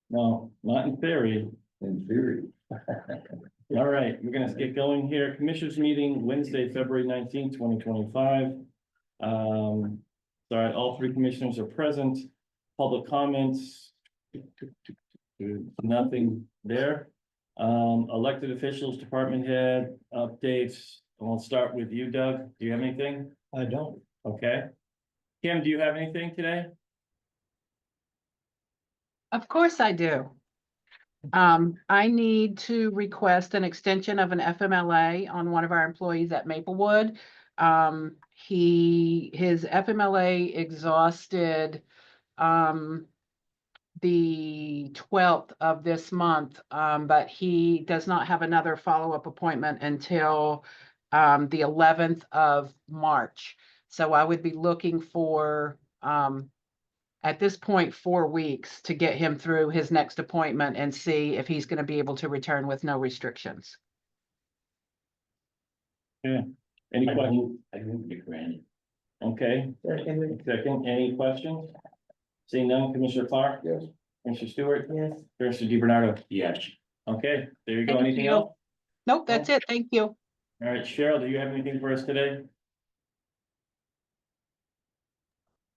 No, not in theory. In theory. All right, we're gonna get going here. Commissioners meeting Wednesday, February 19th, 2025. Sorry, all three commissioners are present. Public comments. Nothing there. Elected officials, department head updates. I'll start with you, Doug. Do you have anything? I don't. Okay. Kim, do you have anything today? Of course I do. I need to request an extension of an FMLA on one of our employees at Maplewood. His FMLA exhausted, the 12th of this month, but he does not have another follow-up appointment until, the 11th of March. So I would be looking for, at this point, 4 weeks to get him through his next appointment and see if he's going to be able to return with no restrictions. Any questions? I move to grant. Okay, second, any questions? Seeing none, Commissioner Clark? Yes. Commissioner Stewart? Yes. Commissioner DiBernardo? Yes. Okay, there you go. Thank Anything you. else? Nope, that's it. Thank you. All right, Cheryl, do you have anything for us today?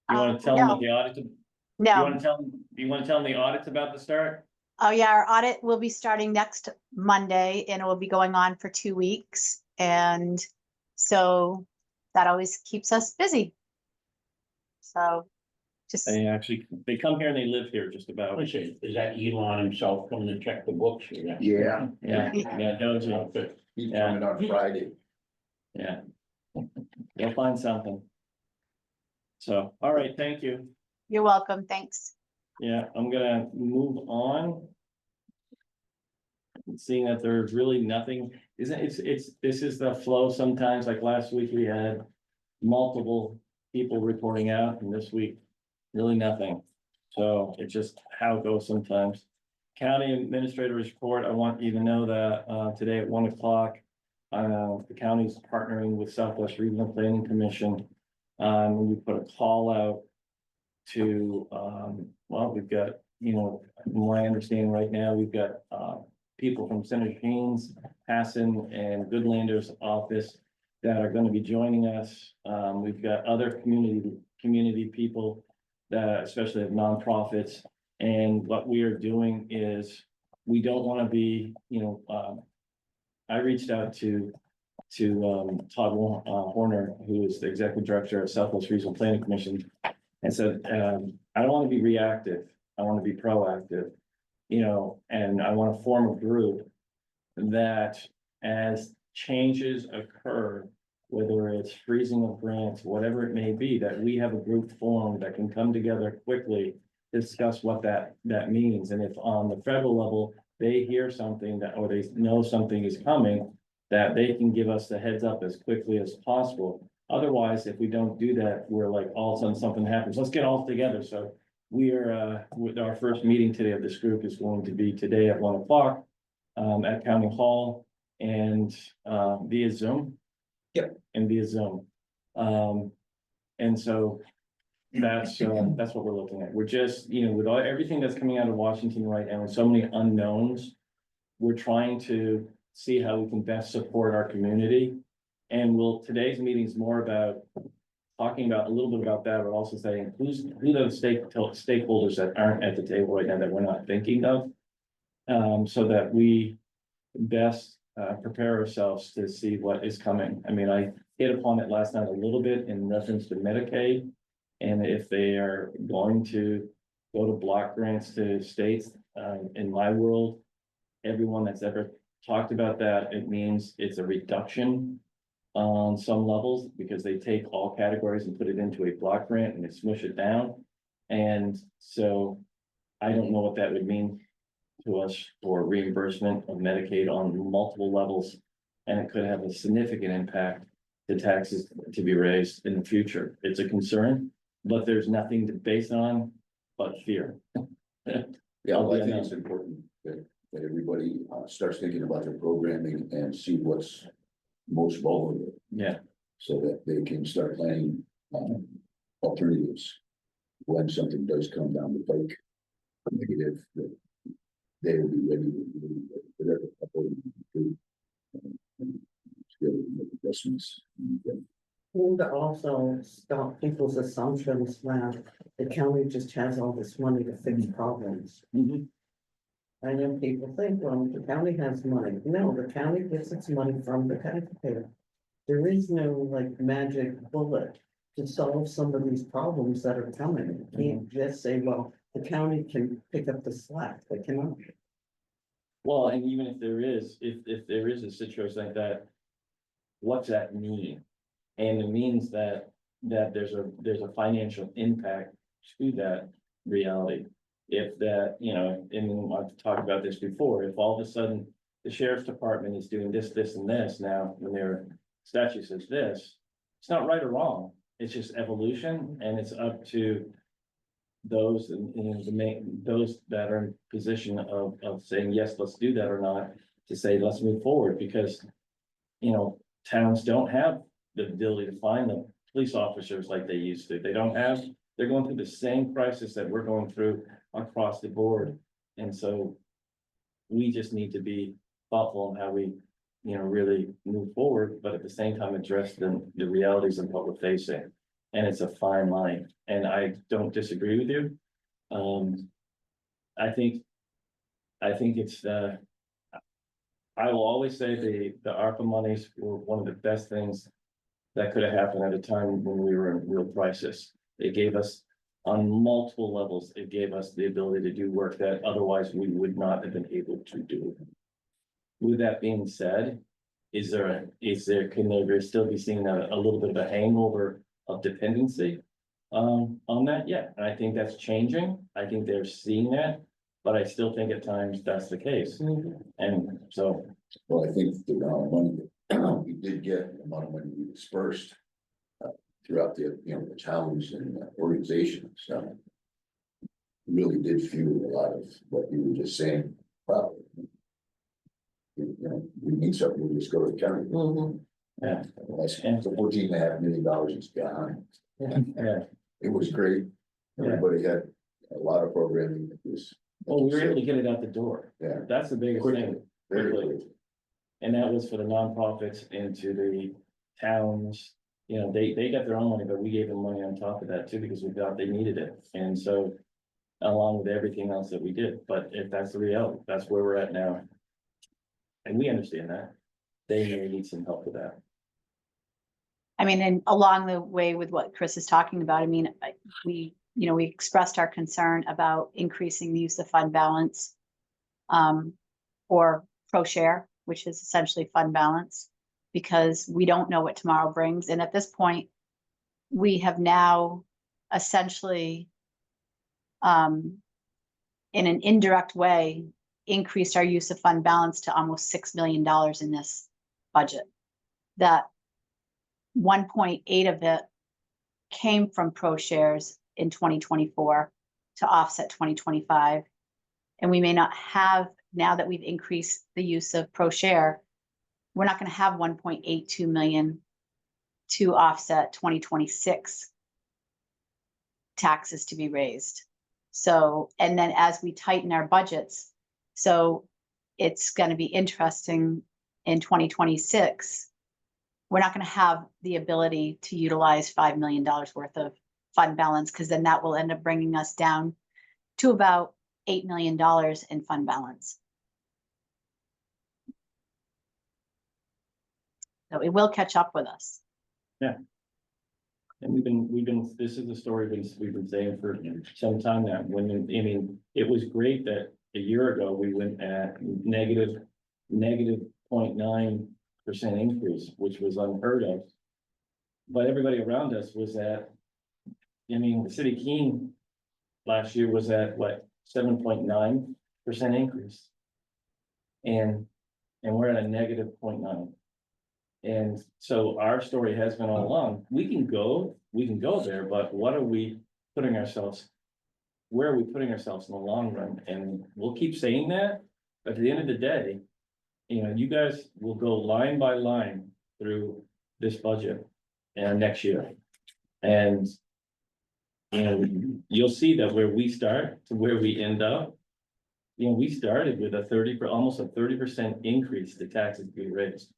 You want to tell them No. what the audit? You No. want to tell them? Do you want to tell them the audit's about to start? Oh, yeah, our audit will be starting next Monday and it will be going on for 2 weeks. And so that always keeps us busy. So just, They come here and they live here just about. Is that Elon himself coming to check the books? Yeah, Yeah, Doji. he's Yeah. coming on Friday. Yeah. You'll find something. So, all right, thank you. you're welcome. Thanks. Yeah, I'm gonna move on. Seeing that there's really nothing, this is the flow sometimes, like last week we had multiple people reporting out, and this week, really nothing. So it's just how it goes sometimes. County Administrator's Report, I want you to know that, today at 1 o'clock, the county's partnering with Southwest Regional Planning Commission. We put a call out to, well, we've got, my understanding right now, we've got, people from Senator Haynes, Hassan, and Goodlander's office that are gonna be joining us. We've got other community people that especially have nonprofits. And what we are doing is, we don't wanna be, I reached out to Todd Horner, who is the executive director of Southwest Regional Planning Commission, and said, I don't want to be reactive. I want to be proactive, and I want to form a group that as changes occur, whether it's freezing of grants, whatever it may be, that we have a group formed that can come together quickly, discuss what that means. And if on the federal level, they hear something or they know something is coming, that they can give us the heads up as quickly as possible. Otherwise, if we don't do that, we're like, all of a sudden something happens. Let's get all together. So we are, with our first meeting today of this group is going to be today at 1 o'clock at County Hall and via Zoom. Yep. And via Zoom. And so that's what we're looking at. We're just, with everything that's coming out of Washington right now and so many unknowns, we're trying to see how we can best support our community. And today's meeting is more about talking about a little bit about that, but also saying who those stakeholders that aren't at the table right now that we're not thinking of. So that we best prepare ourselves to see what is coming. I mean, I hit upon it last night a little bit in reference to Medicaid. And if they are going to go to block grants to states, in my world, everyone that's ever talked about that, it means it's a reduction on some levels because they take all categories and put it into a block grant and they smush it down. And so I don't know what that would mean to us for reimbursement of Medicaid on multiple levels. And it could have a significant impact to taxes to be raised in the future. It's a concern, but there's nothing to base on but fear. Yeah, well, I think it's important that everybody starts thinking about their programming and see what's most vulnerable. Yeah. So that they can start planning alternatives. when something does come down the pike, negative, that they will be ready to do whatever. And to be able to make investments. And to also stop people's assumptions that the county just has all this money to fix problems. I know people think, well, the county has money. No, the county gets its money from the taxpayer. There is no like magic bullet to solve some of these problems that are coming. You can't just say, well, the county can pick up the slack. They cannot. Well, and even if there is, if there is a situation like that, what's that mean? And it means that there's a financial impact to that reality. If that, you know, and I've talked about this before, if all of a sudden the sheriff's department is doing this, this, and this now, when their statute says this, it's not right or wrong, it's just evolution, and it's up to those in the main, those that are in position of saying, yes, let's do that or not, to say, let's move forward, because, you know, towns don't have the ability to find the police officers like they used to. They don't have, they're going through the same crisis that we're going through across the board. And so we just need to be thoughtful in how we, you know, really move forward, but at the same time address the realities of what we're facing. And it's a fine line, and I don't disagree with you. I think it's, I will always say the ARPA monies were one of the best things that could have happened at a time when we were in real crisis. It gave us, on multiple levels, it gave us the ability to do work that otherwise we would not have been able to do. With that being said, can there still be seen a little bit of a hangover of dependency on that? Yeah, and I think that's changing. I think they're seeing that, but I still think at times that's the case. And so, Well, I think the amount of money that we did get, the amount of money we dispersed throughout the, you know, the towns and organizations, really did fuel a lot of what you were just saying. Wow. You know, we need something, we just go to the county. yeah, That's $14.5 million is gone. yeah. It was great. Everybody had a lot of programming. It was. Well, we were able to get it out the door. Yeah. That's the biggest Quickly. thing. Very quickly. quickly. And that was for the nonprofits and to the towns. You know, they got their own money, but we gave them money on top of that too, because we thought they needed it. And so, along with everything else that we did, but if that's the reality, that's where we're at now. And we understand that. They may need some help with that. I mean, and along the way with what Chris is talking about, I mean, we expressed our concern about increasing the use of fund balance. Or pro share, which is essentially fund balance, because we don't know what tomorrow brings. And at this point, we have now essentially, in an indirect way, increased our use of fund balance to almost $6 million in this budget. That 1.8 of it came from pro shares in 2024 to offset 2025. And we may not have, now that we've increased the use of pro share, we're not going to have 1.82 million to offset 2026 taxes to be raised. So, and then as we tighten our budgets, so it's going to be interesting in 2026. We're not going to have the ability to utilize $5 million worth of fund balance, because then that will end up bringing us down to about $8 million in fund balance. So it will catch up with us. And we've been, this is the story we've been saying for some time now. When, I mean, it was great that a year ago, we went at negative 0.9% increase, which was unheard of. But everybody around us was at, I mean, the city of Keene last year was at what, 7.9% increase. And we're at a negative 0.9. And so our story has been all along, we can go there, but what are we putting ourselves, where are we putting ourselves in the long run? And we'll keep saying that, but at the end of the day, you know, you guys will go line by line through this budget and next year. And And you'll see that where we start to where we end up. You know, we started with almost a 30% increase to taxes being raised.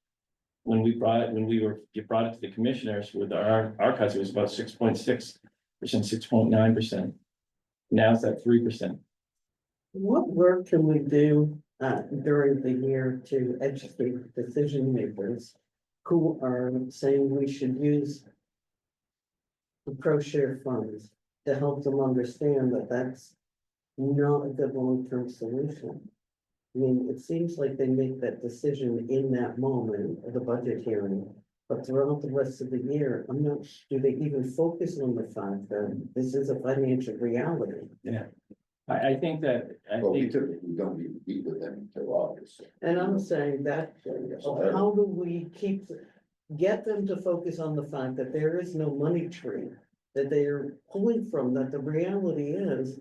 When we brought it to the commissioners with our cuts, it was about 6.6%, 6.9%. Now it's at 3%. What work can we do during the year to educate decision makers who are saying we should use the pro-share funds to help them understand that that's not a good long-term solution? I mean, it seems like they make that decision in that moment of the budget hearing, but throughout the rest of the year, I'm not, do they even focus on the fact that this is a financial reality? I think that, Well, we typically don't even meet with them until August. And I'm saying that, how do we get them to focus on the fact that there is no money tree that they are pulling from, that the reality is,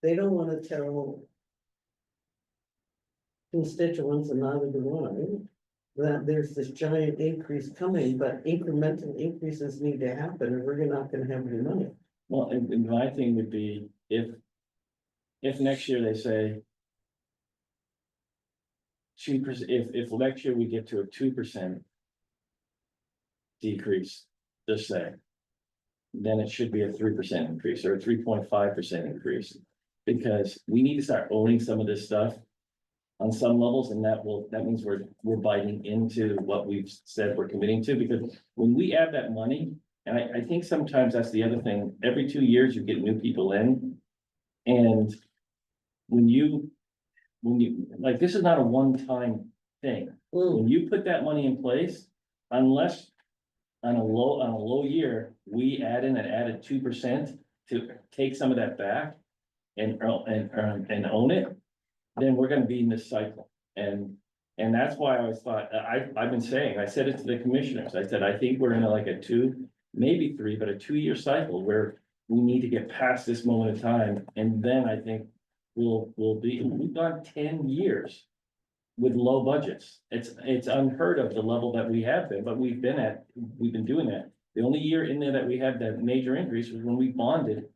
they don't wanna tell constituents, and neither do I, that there's this giant increase coming, but incremental increases need to happen, or we're not gonna have any money. well, and my thing would be if next year they say 2%, if next year we get to a 2% decrease, just say, then it should be a 3% increase or a 3.5% increase. Because we need to start owning some of this stuff on some levels, and that means we're biting into what we've said we're committing to, because when we add that money, and I think sometimes that's the other thing, every 2 years you get new people in. And when you, like, this is not a one-time thing. When you put that money in place, unless on a low year, we added 2% to take some of that back and own it, then we're gonna be in this cycle. And that's why I always thought, I've been saying, I said it to the commissioners, I said, I think we're in like a 2, maybe 3, but a 2-year cycle where we need to get past this moment of time, and then I think we've gone 10 years with low budgets. It's unheard of the level that we have been, but we've been doing that. The only year in there that we had that major increase was when we bonded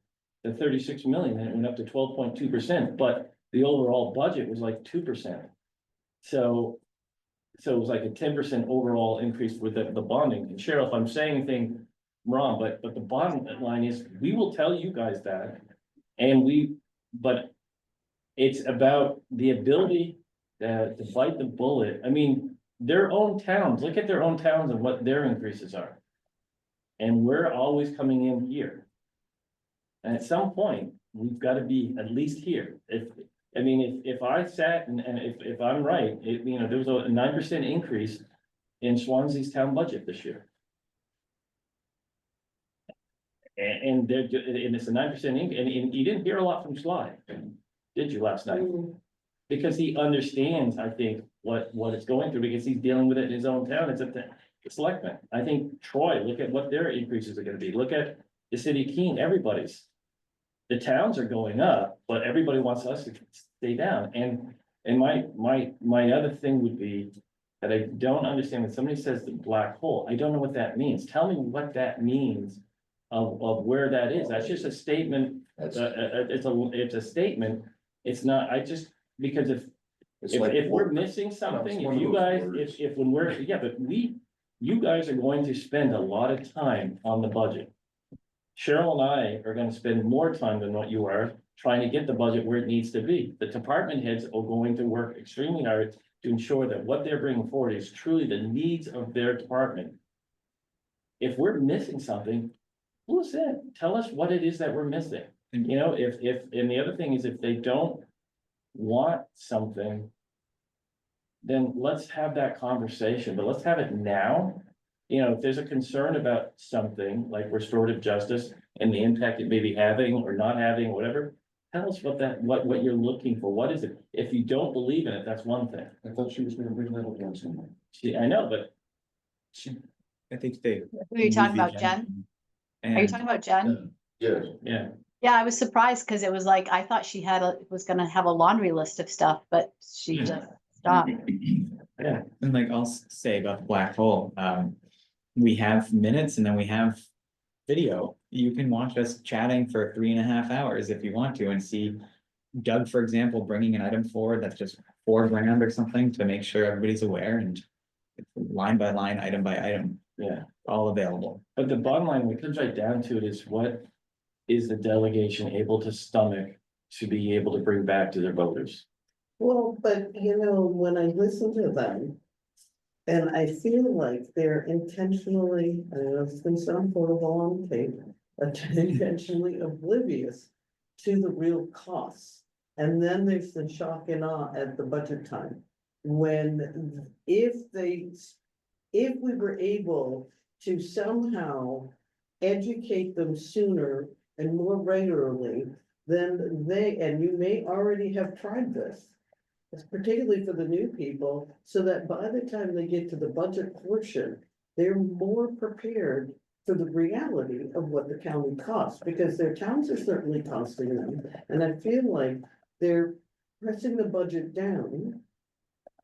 the 36 million, and it went up to 12.2%, but the overall budget was like 2%. So it was like a 10% overall increase with the bonding. And Cheryl, if I'm saying anything wrong, but the bottom line is, we will tell you guys that, but it's about the ability to bite the bullet. I mean, their own towns, look at their own towns and what their increases are. And we're always coming in here. And at some point, we've got to be at least here. If I sat and if I'm right, there was a 9% increase in Swansea's town budget this year. And it's a 9% increase, and you didn't hear a lot from Sly, did you, last night? Because he understands, I think, what it's going through, because he's dealing with it in his own town. It's at the selectmen. I think Troy, look at what their increases are gonna be. Look at the city of Keene, the towns are going up, but everybody wants us to stay down. And my other thing would be that I don't understand when somebody says the black hole, I don't know what that means. Tell me what that means of where that is. That's just a statement. That's, It's a statement. It's not, because it's like. if we're missing something, one if of you those guys, words. if when we're, yeah, but you guys are going to spend a lot of time on the budget. Cheryl and I are gonna spend more time than what you are trying to get the budget where it needs to be. The department heads are going to work extremely hard to ensure that what they're bringing forward is truly the needs of their department. If we're missing something, who's it? Tell us what it is that we're missing. And the other thing is, if they don't want something, then let's have that conversation, but let's have it now. If there's a concern about something like restorative justice and the impact it may be having or not having, whatever, tell us what you're looking for. What is it? If you don't believe in it, that's one thing. I thought she was gonna bring that up once in. See, I know, but I think they. Who are you talking about, Jen? Are you talking about Jen? Yes. yeah, Yeah, I was surprised because it was like, I thought she was gonna have a laundry list of stuff, but she just stopped. yeah. And like I'll say about the black hole, we have minutes and then we have video. You can watch us chatting for 3.5 hours if you want to and see Doug, for example, bringing an item forward that's just $4 grand or something to make sure everybody's aware and it's line by line, item by item, Yeah, all available. but the bottom line, when it comes right down to it, is what is the delegation able to stomach to be able to bring back to their voters? Well, but you know, when I listen to them. And I feel like they're intentionally, I know it's been sound horrible on tape, but intentionally oblivious to the real costs. And then there's the shock and awe at the budget time. When, if we were able to somehow educate them sooner and more regularly, then and you may already have tried this. It's particularly for the new people, so that by the time they get to the budget portion, they're more prepared for the reality of what the county costs, because their towns are certainly costing them. And I feel like they're pressing the budget down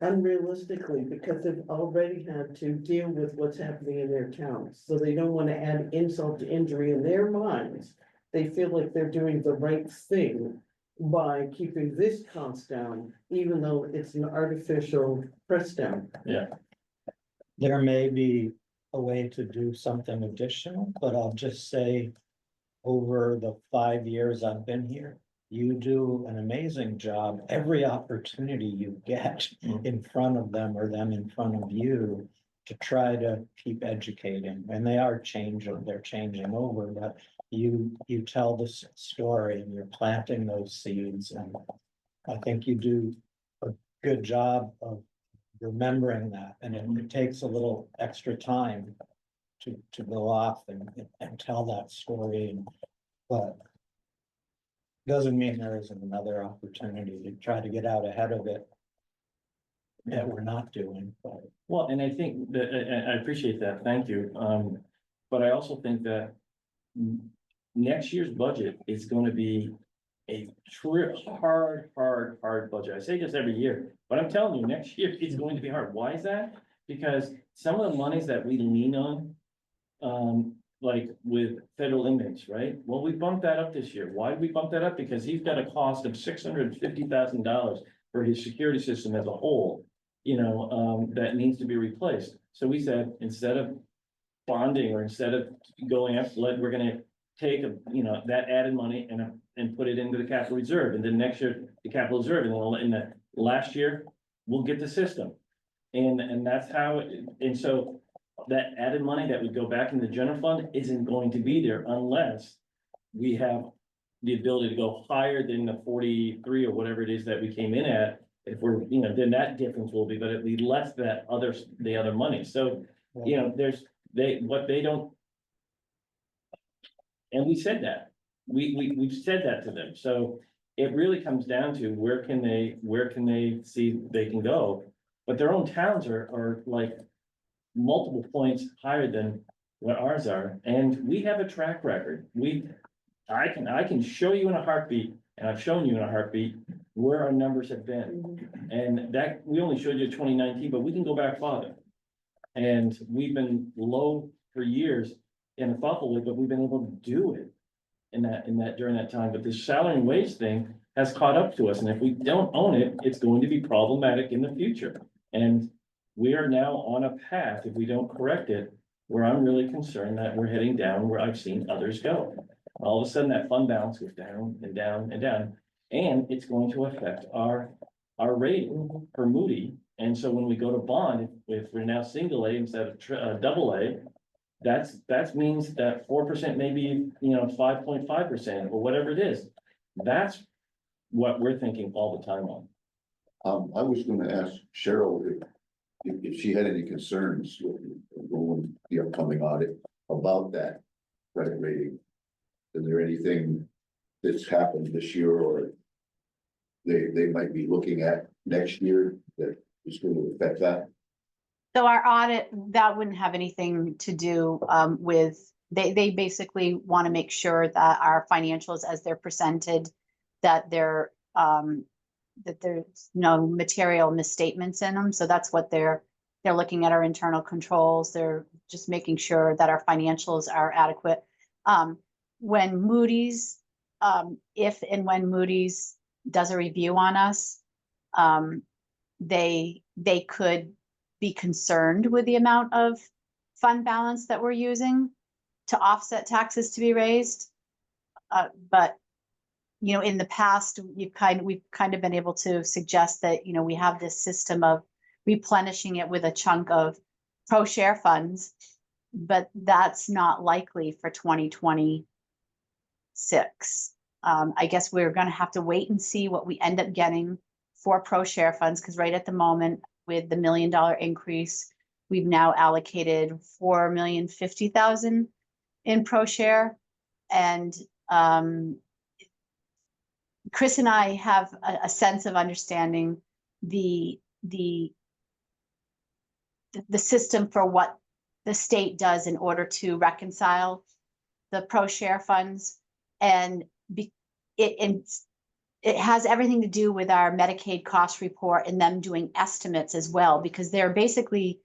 unrealistically, because they've already had to deal with what's happening in their towns. So they don't want to add insult to injury in their minds. They feel like they're doing the right thing by keeping this cost down, even though it's an artificial press down. There may be a way to do something additional, but I'll just say. Over the 5 years I've been here, you do an amazing job. Every opportunity you get in front of them or them in front of you. To try to keep educating, and they're changing over, but you tell this story and you're planting those seeds, and I think you do a good job of remembering that, and it takes a little extra time to go off and tell that story, but doesn't mean there isn't another opportunity to try to get out ahead of it that we're not doing, but. Well, and I think that, I appreciate that, thank you, but I also think that. Next year's budget is gonna be a hard budget. I say this every year, but I'm telling you, next year it's going to be hard. Why is that? Because some of the monies that we lean on. Like with federal inmates, right? Well, we bumped that up this year. Why did we bump that up? Because he's got a cost of $650,000 for his security system as a whole. That needs to be replaced. So we said, instead of bonding or instead of going after lead, we're gonna take that added money and put it into the capital reserve. And then next year, the capital reserve, and then in the last year, we'll get the system. And that's how, and so that added money that would go back in the general fund isn't going to be there unless we have the ability to go higher than the 43 or whatever it is that we came in at. If we're, then that difference will be, but it'll be less that the other money. So, what they don't. And we said that, we've said that to them. So it really comes down to where can they see they can go? But their own towns are like multiple points higher than what ours are. And we have a track record. I can show you in a heartbeat, and I've shown you in a heartbeat where our numbers have been. And that, we only showed you 2019, but we can go back farther. And we've been low for years in a thoughtful way, but we've been able to do it during that time. But this salary and wage thing has caught up to us. And if we don't own it, it's going to be problematic in the future. And we are now on a path, if we don't correct it, where I'm really concerned that we're heading down where I've seen others go. All of a sudden, that fund balance goes down and down and down, and it's going to affect our rating for Moody. And so when we go to bond, if we're now single A instead of double A, that means that 4% maybe 5.5% or whatever it is. That's what we're thinking all the time on. I was gonna ask Cheryl if she had any concerns with the upcoming audit about that credit rating. Is there anything that's happened this year or they might be looking at next year that is going to affect that? So our audit, that wouldn't have anything to do with, they basically want to make sure that our financials as they're presented, that that there's no material misstatements in them. So that's what they're looking at, our internal controls. They're just making sure that our financials are adequate. When Moody's, if and when Moody's does a review on us, they could be concerned with the amount of fund balance that we're using to offset taxes to be raised. But, you know, in the past, we've kind of been able to suggest that, you know, we have this system of replenishing it with a chunk of pro share funds, but that's not likely for 2026. I guess we're gonna have to wait and see what we end up getting for pro share funds, because right at the moment, with the $1 million increase, we've now allocated $4,050,000 in pro share. And Chris and I have a sense of understanding the system for what the state does in order to reconcile the pro share funds. And it has everything to do with our Medicaid cost report and them doing estimates as well, because they're basically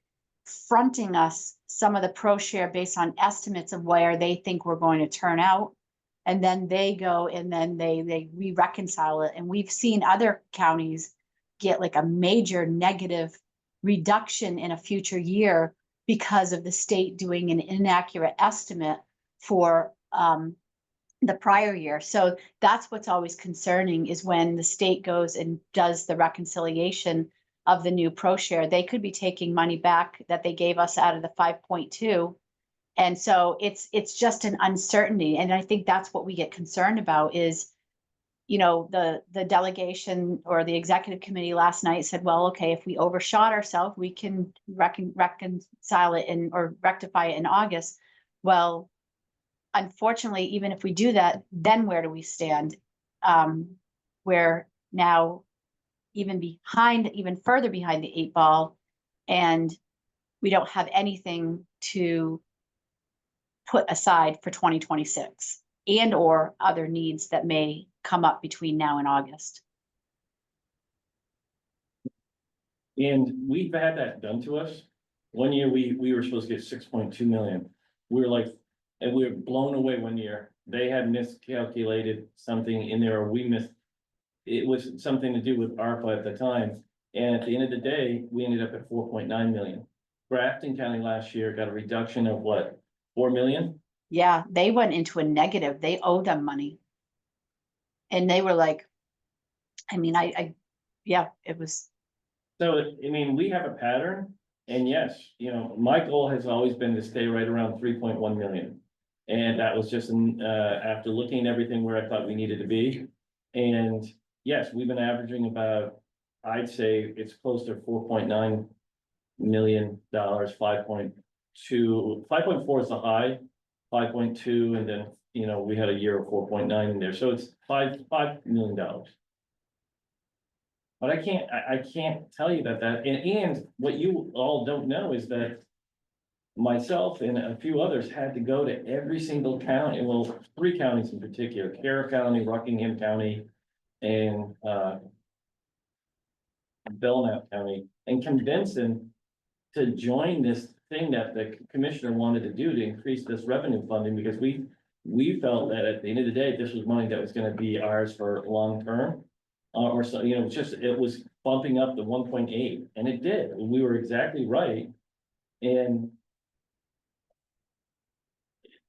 fronting us some of the pro share based on estimates of where they think we're going to turn out. And then they go and then they re-reconcile it. And we've seen other counties get like a major negative reduction in a future year because of the state doing an inaccurate estimate for the prior year. So that's what's always concerning, is when the state goes and does the reconciliation of the new pro share, they could be taking money back that they gave us out of the 5.2. And so it's just an uncertainty. And I think that's what we get concerned about is, you know, the delegation or the executive committee last night said, well, okay, if we overshot ourselves, we can reconcile it or rectify it in August. Well, unfortunately, even if we do that, then where do we stand? We're now even further behind the 8 ball, and we don't have anything to put aside for 2026 and or other needs that may come up between now and August. And we've had that done to us. One year, we were supposed to get 6.2 million. We were like, and we were blown away one year. They had miscalculated something in there, or we missed. It was something to do with ARPA at the time. And at the end of the day, we ended up at 4.9 million. Grafton County last year got a reduction of what, 4 million? Yeah, they went into a negative. They owe them money. And they were like, I mean, yeah, it was. So, I mean, we have a pattern, and yes, you know, my goal has always been to stay right around 3.1 million. And that was just after looking at everything where I thought we needed to be. And yes, we've been averaging about, I'd say it's close to $4.9 million, 5.2, 5.4 is the high, 5.2, and then, you know, we had a year of 4.9 in there, so it's $5 million. But I can't tell you that and what you all don't know is that myself and a few others had to go to every single county, well, 3 counties in particular, Carroll County, Rockingham County, and Belknap County, and convince them to join this thing that the commissioner wanted to do to increase this revenue funding, because we felt that at the end of the day, this was money that was gonna be ours for long term. Or so, you know, it was bumping up to 1.8, and it did, and we were exactly right.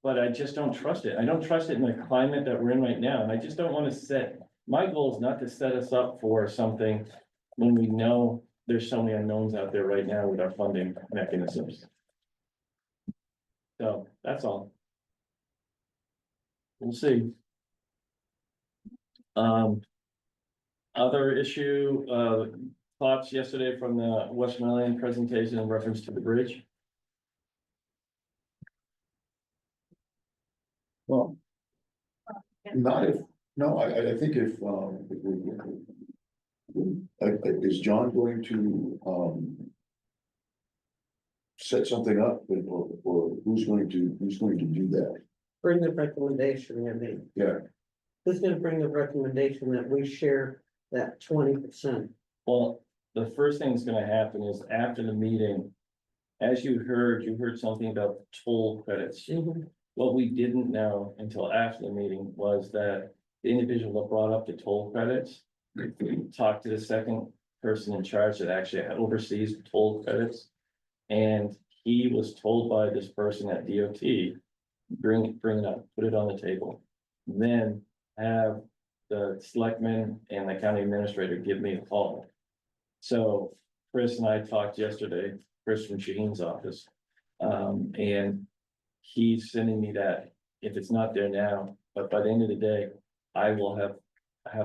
But I just don't trust it. I don't trust it in the climate that we're in right now, and I just don't want to my goal is not to set us up for something when we know there's so many unknowns out there right now with our funding mechanisms. So that's all. We'll see. Other issue, thoughts yesterday from the Westmoreland presentation in reference to the bridge? Well, not if, no, I think if is John going to, set something up, or who's going to do that? Bring the recommendation, I mean, Yeah, who's gonna bring the recommendation that we share that 20%? Well, the first thing that's gonna happen is after the meeting, as you heard something about toll credits. What we didn't know until after the meeting was that the individual that brought up the toll credits talked to the second person in charge that actually oversees toll credits. And he was told by this person at DOT, bring it up, put it on the table. Then have the selectman and the county administrator give me a call. So Chris and I talked yesterday, Chris from Shaheen's office. And he's sending me that, if it's not there now, but by the end of the day, I will have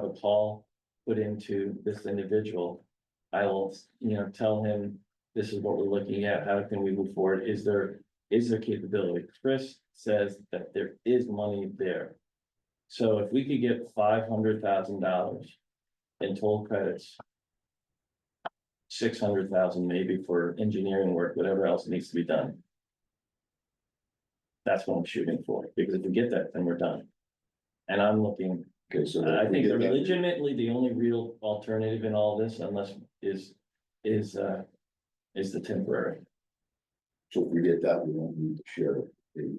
a call put into this individual. I will, tell him, this is what we're looking at, how can we move forward, is there capability? Chris says that there is money there. So if we could get $500,000 in toll credits. 600,000 maybe for engineering work, whatever else needs to be done. That's what I'm shooting for, because if we get that, then we're done. And I'm looking, Okay, so. I if we think get that that- legitimately, the only real alternative in all this, unless is the temporary. So if we get that, we won't need to share it. Okay.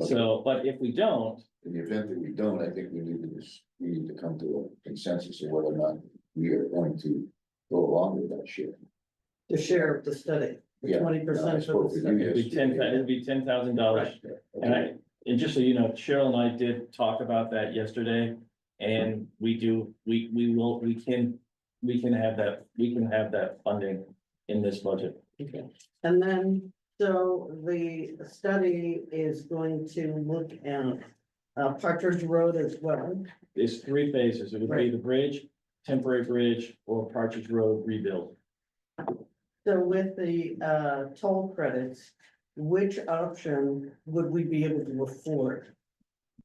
So, but if we don't, In the event that we don't, I think we need to come to a consensus of whether or not we are going to go along with that share. The share of the study, the Yeah, 20% I of spoke the with study. you it'd be $10,000. And just so you know, Cheryl and I did talk about that yesterday, and we can have that funding in this budget. Okay. And then, so the study is going to look at Partridge Road as well. There's 3 phases. It would be Right. the bridge, temporary bridge, or Partridge Road rebuild. So with the toll credits, which option would we be able to afford?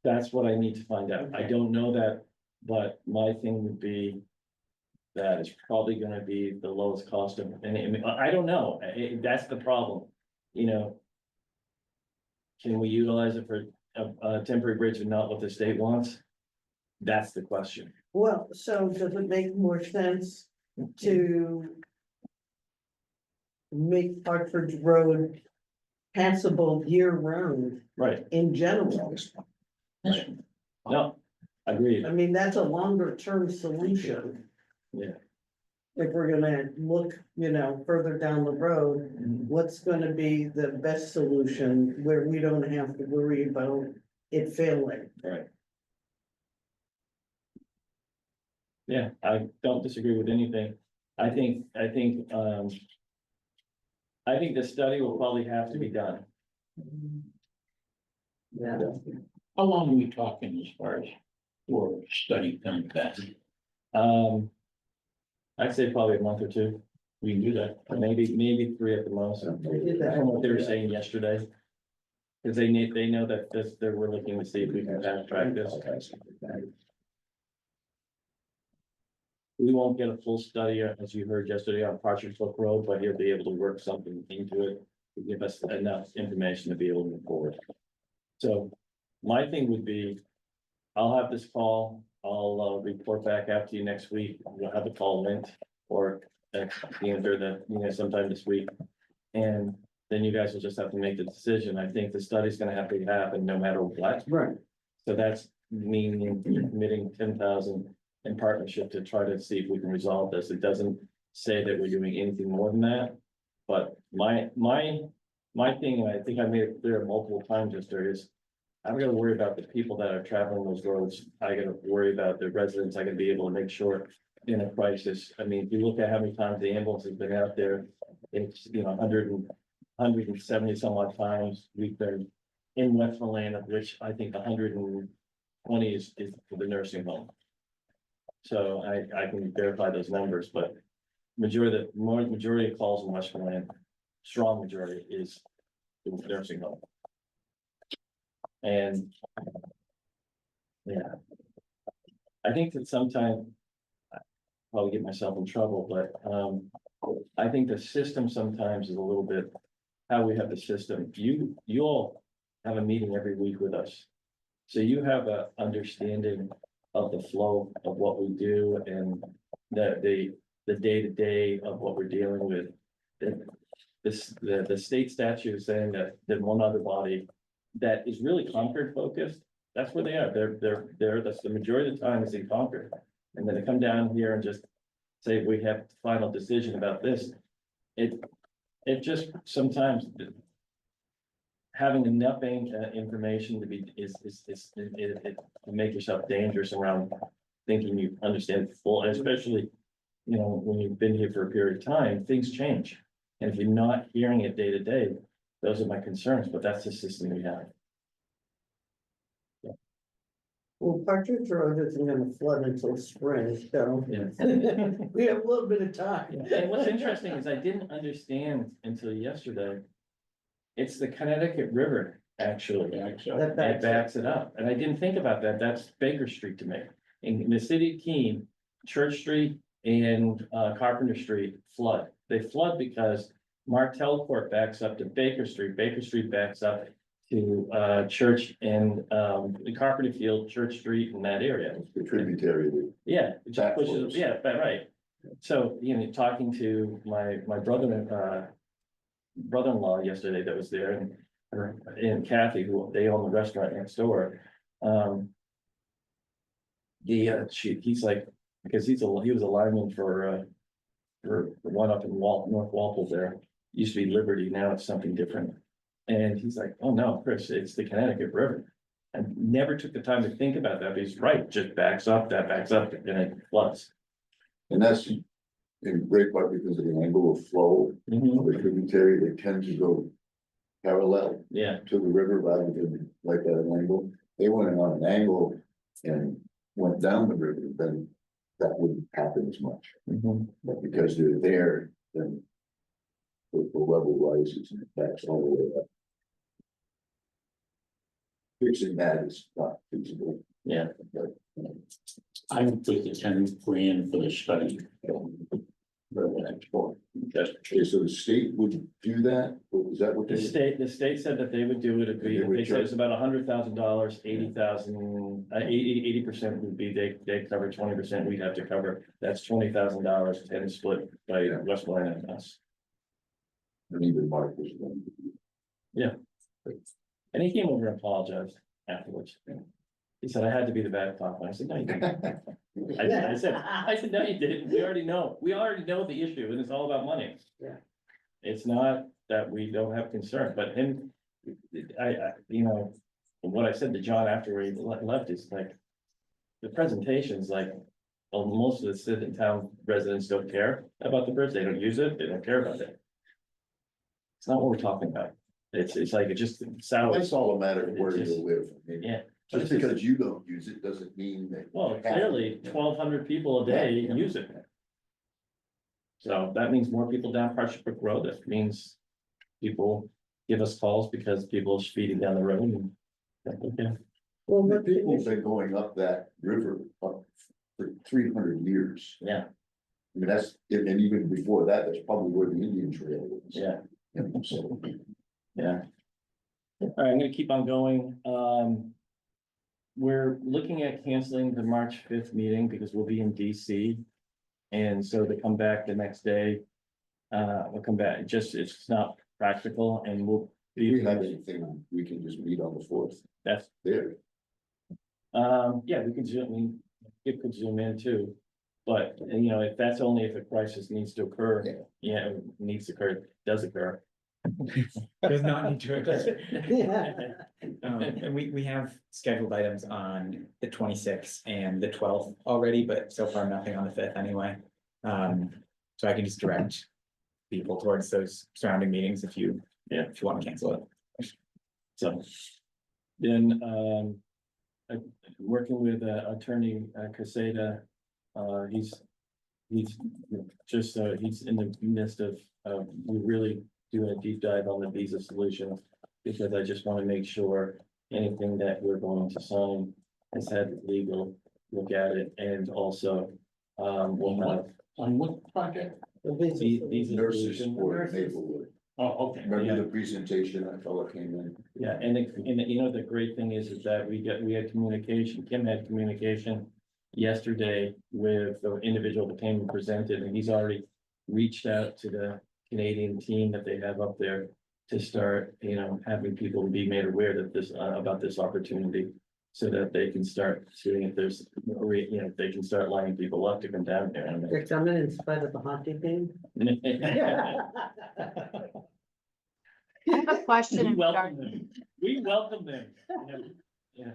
That's what I need to find out. I Okay. don't know that, but my thing would be that it's probably gonna be the lowest cost of, and I mean, I don't know. That's the problem, you know. Can we utilize it for a temporary bridge and not what the state wants? That's the question. Well, so does it make more sense to make Partridge Road passable year round Right, in general? right. No, agreed. I mean, that's a longer term solution. Yeah. If we're gonna look, further down the road, what's gonna be the best solution where we don't have to worry about it failing? Right. Yeah, I don't disagree with anything. I think the study will probably have to be done. Yeah. How long are we talking as far as for study coming back? I'd say probably a month or 2. We can do that, or maybe 3 at the most. From what they were saying yesterday. Cause they know that we're looking to see if we can fast track this. We won't get a full study, as you heard yesterday on Partridge Brook Road, but he'll be able to work something into it. To give us enough information to be able to move forward. So my thing would be, I'll have this call, I'll report back out to you next week, we'll have the call linked. Or sometime this week. And then you guys will just have to make the decision. I think the study's gonna have to happen no matter what. Right. So that's meaning committing 10,000 in partnership to try to see if we can resolve this. It doesn't say that we're doing anything more than that. But my thing, and I think I made it clear multiple times, Mr. is I'm gonna worry about the people that are traveling those roads. I gotta worry about the residents. I gotta be able to make sure in a crisis. I mean, if you look at how many times the ambulance has been out there, it's, 170 some odd times. We've been in Westmoreland, of which I think 120 is for the nursing home. So I can verify those numbers, but majority of calls in Westmoreland, strong majority is the nursing home. And yeah, I think that sometimes I probably get myself in trouble, but I think the system sometimes is a little bit how we have the system. You all have a meeting every week with us. So you have a understanding of the flow of what we do and the day-to-day of what we're dealing with. The state statute is saying that one other body that is really Concord focused, that's where they are. That's the majority of the time is in Concord. And then they come down here and just say, we have final decision about this. It just sometimes having enough information to be it make yourself dangerous around thinking you understand it full, and especially, you know, when you've been here for a period of time, things change. And if you're not hearing it day to day, those are my concerns, but that's the system we have. Well, Partridge Road isn't gonna flood until spring, so Yeah. we have a little bit of time. And what's interesting is I didn't understand until yesterday. It's the Connecticut River, actually. That That backs backs it up, and I didn't think about that, that's Baker Street to me. In the city of Keene, Church Street and Carpenter Street flood. They flood because Martell Court backs up to Baker Street backs up to Church and the Carpenter Field, Church Street in that area. The tributary. Yeah, it just Back pushes, flows. yeah, right. So, you know, talking to my brother-in-law yesterday that was there, and her and Kathy, who they own the restaurant next door. He's like, because he was a lineman for the one up in North Walpole there. Used to be Liberty, now it's something different. And he's like, oh no, Chris, it's the Connecticut River. I never took the time to think about that, but he's right, just backs up, and it floods. And that's in great part because of the angle of flow of the tributary, they tend to go parallel Yeah, to the river rather than like at an angle. They went in on an angle and went down the river, then that wouldn't happen as much. But because they're there, then the level rises and it backs all the way up. Fixing that is not feasible. yeah. But, I would put the 10 grand for the study. Okay, so the state would do that, or is that what The they? state said that they would do it, They would they said it's charge- about $100,000, 80,000, 80% would be, they cover 20%, we'd have to cover. That's $20,000, 10 split by Yeah. Westmoreland and us. And even Mark was one. And he came over and apologized afterwards. He said, I had to be the bad cop. And I said, no, you didn't. I said, no, you didn't. We already know the issue, and it's all about money. Yeah. It's not that we don't have concern, but him, you know, what I said to John after he left is like, the presentation's like, well, most of the city and town residents don't care about the bridge. They don't use it. They don't care about it. It's not what we're talking about. It's like, it just sours. It's all a matter of where It you just- live. I mean, Yeah. just because you don't use it doesn't mean that. Well, clearly 1,200 people a day use it. So that means more people down Partridge Road. That means people give us calls because people are speeding down the road and. Okay, Well, The what people have condition- been going up that river up for 300 years. yeah, I mean, and even before that, that's probably where the Indian Trail is. yeah, And so, yeah. All right, I'm gonna keep on going. We're looking at canceling the March 5th meeting because we'll be in DC. And so to come back the next day, we'll come back, it's not practical and we'll. if we have anything, we can just meet on the 4th That's, there. yeah, we can zoom, it could zoom in too. But, you know, if that's only if a crisis needs to occur, yeah, it needs to occur, does occur. Does not need to occur. Yeah. And we have scheduled items on the 26th and the 12th already, but so far nothing on the 5th anyway. So I can just direct people towards those surrounding meetings if you want to cancel it. So. Then, working with attorney Caseta, he's just, he's in the midst of, we really doing a deep dive on the visa solution. Because I just want to make sure anything that we're going to sign has had legal look at it, and also, we'll have. On what project? Visa Nurses solution. for Maplewood. Oh, okay. Remember the presentation, that fellow came in? Yeah, and you know, the great thing is that we had communication, Kim had communication yesterday with the individual that came and presented, and he's already reached out to the Canadian team that they have up there. to start, having people be made aware that this, about this opportunity. So that they can start seeing if there's, they can start lining people up to come down there. They're coming in spite of the hockey game. I have a question We in welcome regard, them. We welcome them. Yeah.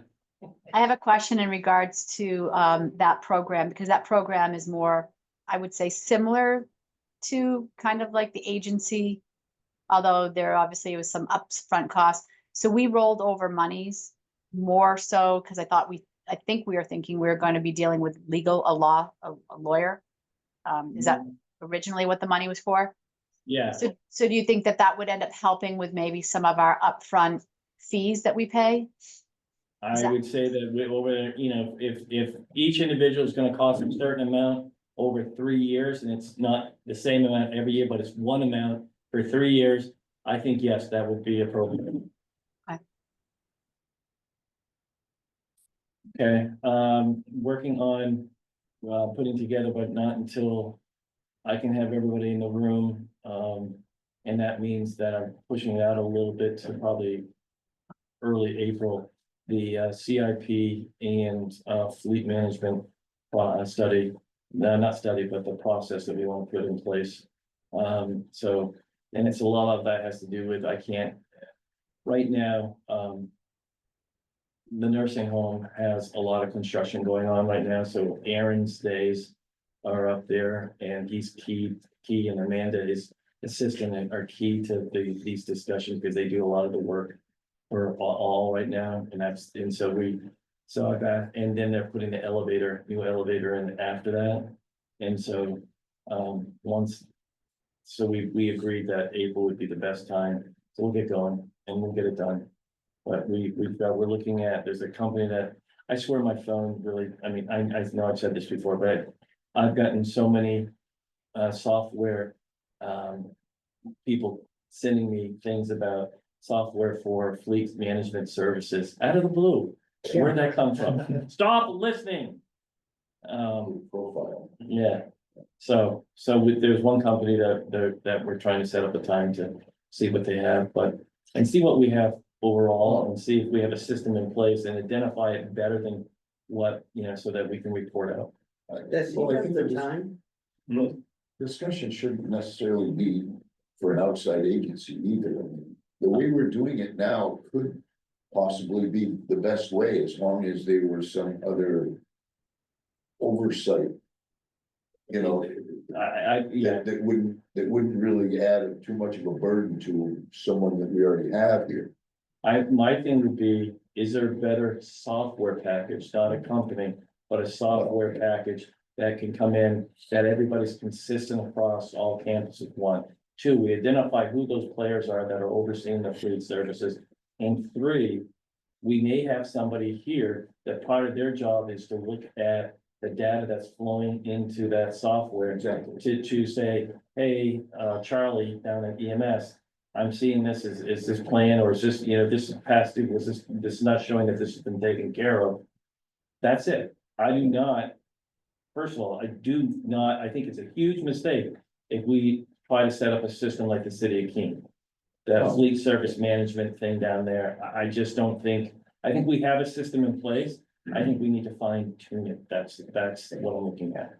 I have a question in regards to that program, because that program is more, I would say, similar to kind of like the agency, although there obviously was some upfront costs. So we rolled over monies more so because I think we were thinking we were going to be dealing with a lawyer. Is that originally what the money was for? Yeah, So do you think that that would end up helping with maybe some of our upfront fees that we pay? I would say that we over, if each individual is gonna cost a certain amount over 3 years, and it's not the same amount every year, but it's one amount for 3 years, I think, yes, that would be appropriate. Okay, working on, putting together, but not until I can have everybody in the room. And that means that I'm pushing it out a little bit to probably early April. The CIP and fleet management study, no, not study, but the process that we want to put in place. So, and it's a lot of that has to do with, I can't, right now, the nursing home has a lot of construction going on right now, so Aaron's days are up there, and he's key, and Amanda, his assistant, are key to these discussions, because they do a lot of the work for all right now, and so I've got, and then they're putting the new elevator in after that. And so, we agreed that April would be the best time, so we'll get going and we'll get it done. But we're looking at, there's a company that, I swear my phone really, I mean, I know I've said this before, but I've gotten so many software people sending me things about software for fleet management services out of the blue. Where'd that come from? Stop listening. Profile. Yeah, so there's one company that we're trying to set up a time to see what they have, and see what we have overall, and see if we have a system in place and identify it better than what, so that we can report out. Does he Well, I have think the that time? discussion shouldn't necessarily be for an outside agency either. I mean, the way we're doing it now could possibly be the best way, as long as there were some other oversight. Yeah, That wouldn't really add too much of a burden to someone that we already have here. my thing would be, is there a better software package, not a company, but a software package that can come in, that everybody's consistent across all campuses? 1, 2, we identify who those players are that are overseeing the fleet services. And 3, we may have somebody here that part of their job is to look at the data that's flowing into that software. Exactly. To say, hey, Charlie down at EMS, I'm seeing this, is this plan, or is this, this is past due, this is not showing that this has been taken care of. That's it. I do not, first of all, I think it's a huge mistake if we try to set up a system like the city of Keene. That fleet service management thing down there, I just don't think, I think we have a system in place. I think we need to fine tune it. That's what I'm looking at.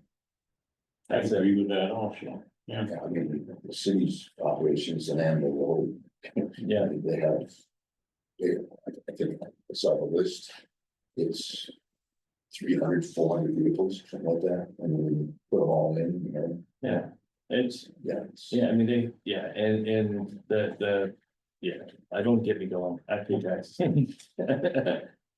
That's it. agree with that also. Yeah, I mean, the city's operations and animal road. Yeah. They have. I think I saw the list. It's 300, 400 vehicles, something like that, and we put them all in, Yeah, it's, yeah. I mean, and yeah, I don't get me going, I pay taxes.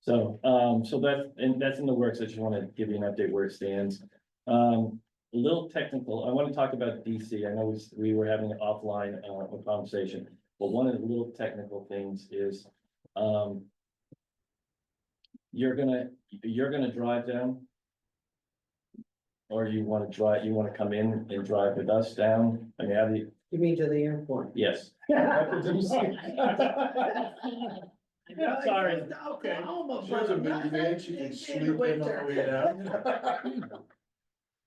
So that's in the works. I just want to give you an update where it stands. A little technical, I want to talk about DC. I know we were having an offline conversation, but one of the little technical things is, you're gonna drive down? Or you want to come in and drive with us down? I mean, how do you, You mean to the airport? yes. Sorry. Okay. There's a minivan, she can sleep in on the way down.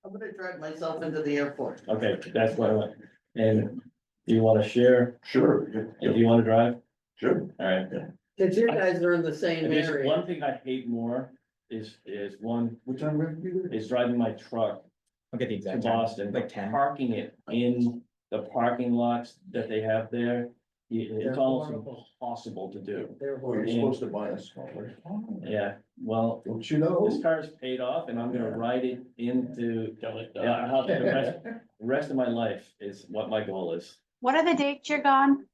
I'm gonna drive myself into the airport. Okay, that's what I want. And Do you wanna share? Sure. If you wanna drive? Sure. Alright. Cause you guys are in the same There's area. one thing I hate more is one, Which time we have to be there? is driving my truck I'll get the to exact time, Boston, like but 10. parking it in the parking lots that they have there. It's They're almost horrible. impossible to do. They're Well, you're horrible. supposed to buy a smaller. Yeah, well, Don't you know? this car's paid off and I'm gonna ride it into, yeah, how the rest of my life is what my goal is. What are the dates you're gone?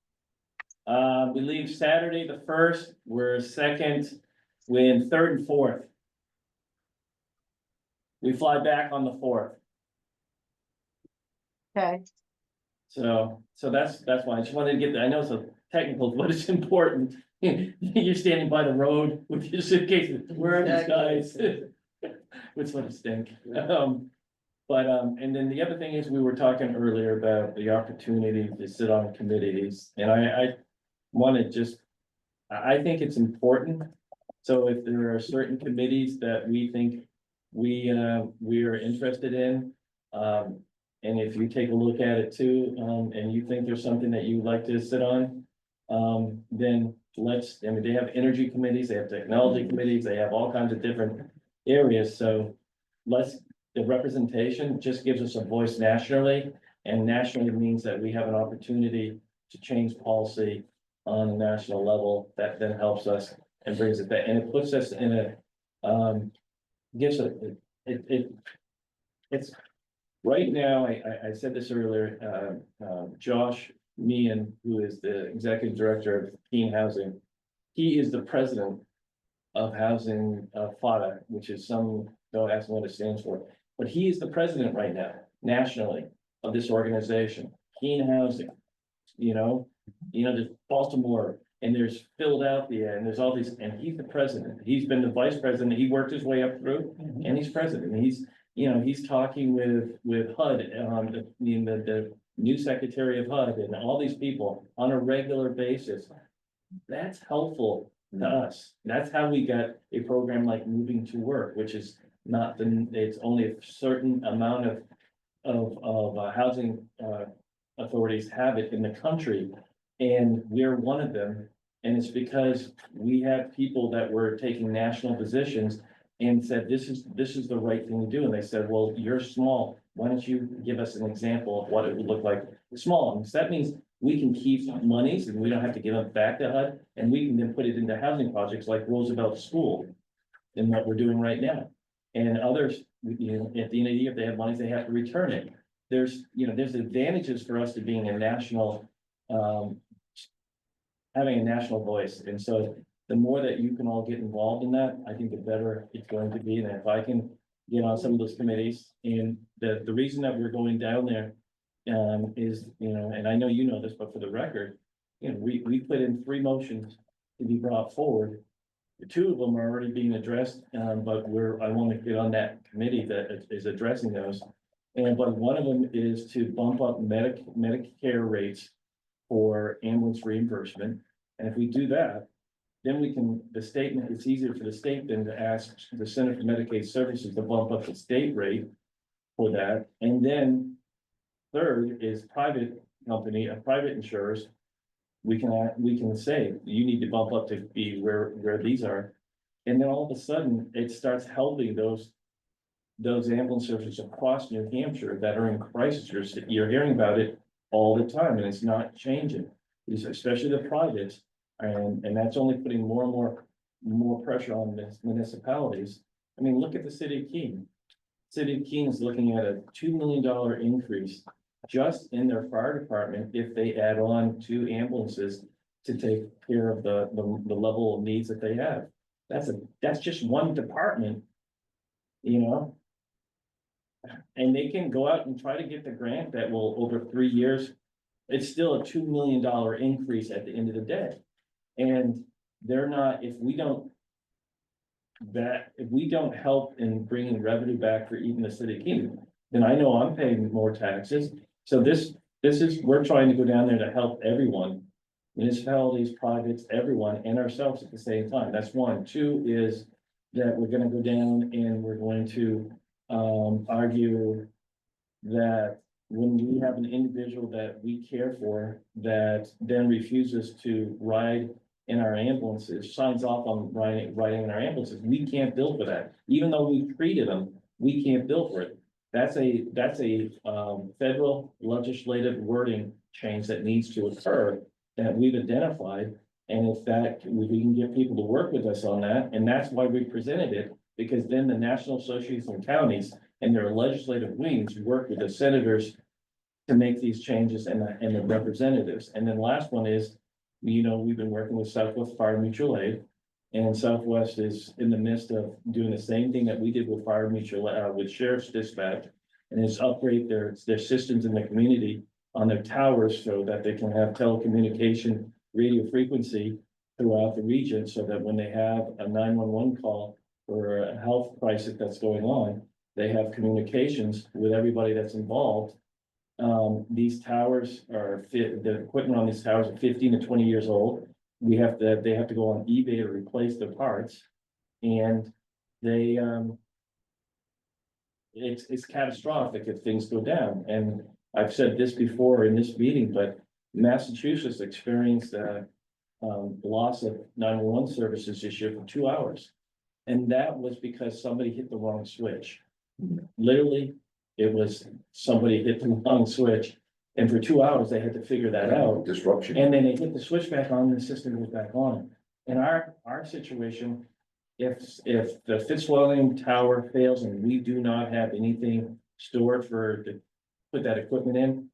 We leave Saturday the first, we're second, we're in third and fourth. We fly back on the fourth, Okay, so that's why I just wanted to get that, I know it's a technical, but it's important. You're standing by the road with your suitcase, where are these guys? Which one stink, and then the other thing is, we were talking earlier about the opportunity to sit on committees, and I wanna just. I think it's important, so if there are certain committees that we think we are interested in. And if you take a look at it too, and you think there's something that you'd like to sit on. Then let's, I mean, they have energy committees, they have technology committees, they have all kinds of different areas, so. The representation just gives us a voice nationally, and nationally means that we have an opportunity to change policy. On a national level, that then helps us and brings it back, and it puts us in a, gives it's. Right now, I said this earlier, Josh Meehan, who is the executive director of Keene Housing. He is the president of housing, FADA, which is don't ask me what it stands for. But he is the president right now, nationally, of this organization, Keene Housing. There's Baltimore, and there's Philadelphia, and there's all these, and he's the president. He's been the vice president, he worked his way up through, and he's president. He's talking with HUD, the new secretary of HUD and all these people on a regular basis. That's helpful to us. That's how we got a program like Moving to Work, which is it's only a certain amount of housing, authorities have it in the country. And we're one of them, and it's because we had people that were taking national positions and said, this is the right thing to do, and they said, well, you're small, why don't you give us an example of what it would look like small, and so that means we can keep monies, and we don't have to give them back to HUD, and we can then put it into housing projects like Roosevelt School. And what we're doing right now, and others, at the end of the year, if they have monies, they have to return it. There's advantages for us to being a national, having a national voice, and so the more that you can all get involved in that, I think the better it's going to be, and if I can get on some of those committees, and the reason that we're going down there. Is, and I know you know this, but for the record, we put in 3 motions to be brought forward. 2 of them are already being addressed, but I want to get on that committee that is addressing those. But one of them is to bump up Medicare rates for ambulance reimbursement. And if we do that, then it's easier for the state then to ask the Center for Medicaid Services to bump up the state rate for that. And then third is private insurers. We can say, you need to bump up to be where these are. And then all of a sudden, it starts helping those ambulance services across New Hampshire that are in crisis. You're hearing about it all the time, and it's not changing. Especially the privates, and that's only putting more and more pressure on municipalities. I mean, look at the city of Keene. City of Keene is looking at a $2 million increase just in their fire department if they add on 2 ambulances to take care of the level of needs that they have. That's just one department, and they can go out and try to get the grant that will, over 3 years, it's still a $2 million increase at the end of the day. And they're not, if we don't help in bringing revenue back for even the city of Keene, then I know I'm paying more taxes. So we're trying to go down there to help everyone, municipalities, privates, everyone, and ourselves at the same time. That's 1. 2 is that we're gonna go down and we're going to argue that when we have an individual that we care for that then refuses to ride in our ambulances, signs off on riding in our ambulances, we can't bill for that. Even though we treated them, we can't bill for it. That's a federal legislative wording change that needs to occur that we've identified. And if that, we can get people to work with us on that, and that's why we presented it, because then the National Association of Counties and their legislative wings work with the senators to make these changes and the representatives. And then last one is, we've been working with Southwest Fire Mutual Aid. And Southwest is in the midst of doing the same thing that we did with Fire Mutual, with Sheriff's Dispatch. And is upgrade their systems in the community on their towers so that they can have telecommunication radio frequency throughout the region, so that when they have a 911 call or a health crisis that's going on, they have communications with everybody that's involved. These towers the equipment on these towers are 15 to 20 years old. They have to go on eBay to replace their parts. And they, it's catastrophic if things go down. And I've said this before in this meeting, but Massachusetts experienced loss of 911 services this year for 2 hours. And that was because somebody hit the wrong switch. Literally, it was somebody hit the wrong switch. And for 2 hours, they had to figure that out. Disruption. And then they hit the switch back on, and the system goes back on. In our situation, if the Fitzwilliam Tower fails and we do not have anything stored to put that equipment in,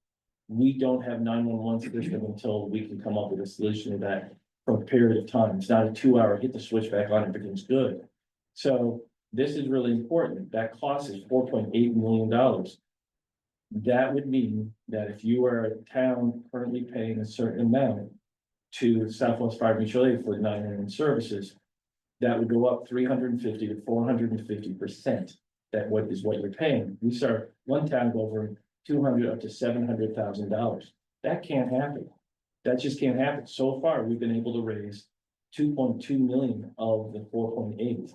we don't have 911 system until we can come up with a solution to that for a period of time. It's not a 2 hour, hit the switch back on, everything's good. So this is really important. That cost is $4.8 million. That would mean that if you are a town currently paying a certain amount to Southwest Fire Mutual Aid for 911 services, that would go up 350 to 450%. That is what you're paying. We saw one town go over $200,000 up to $700,000. That can't happen. That just can't happen. So far, we've been able to raise 2.2 million of the 4.8.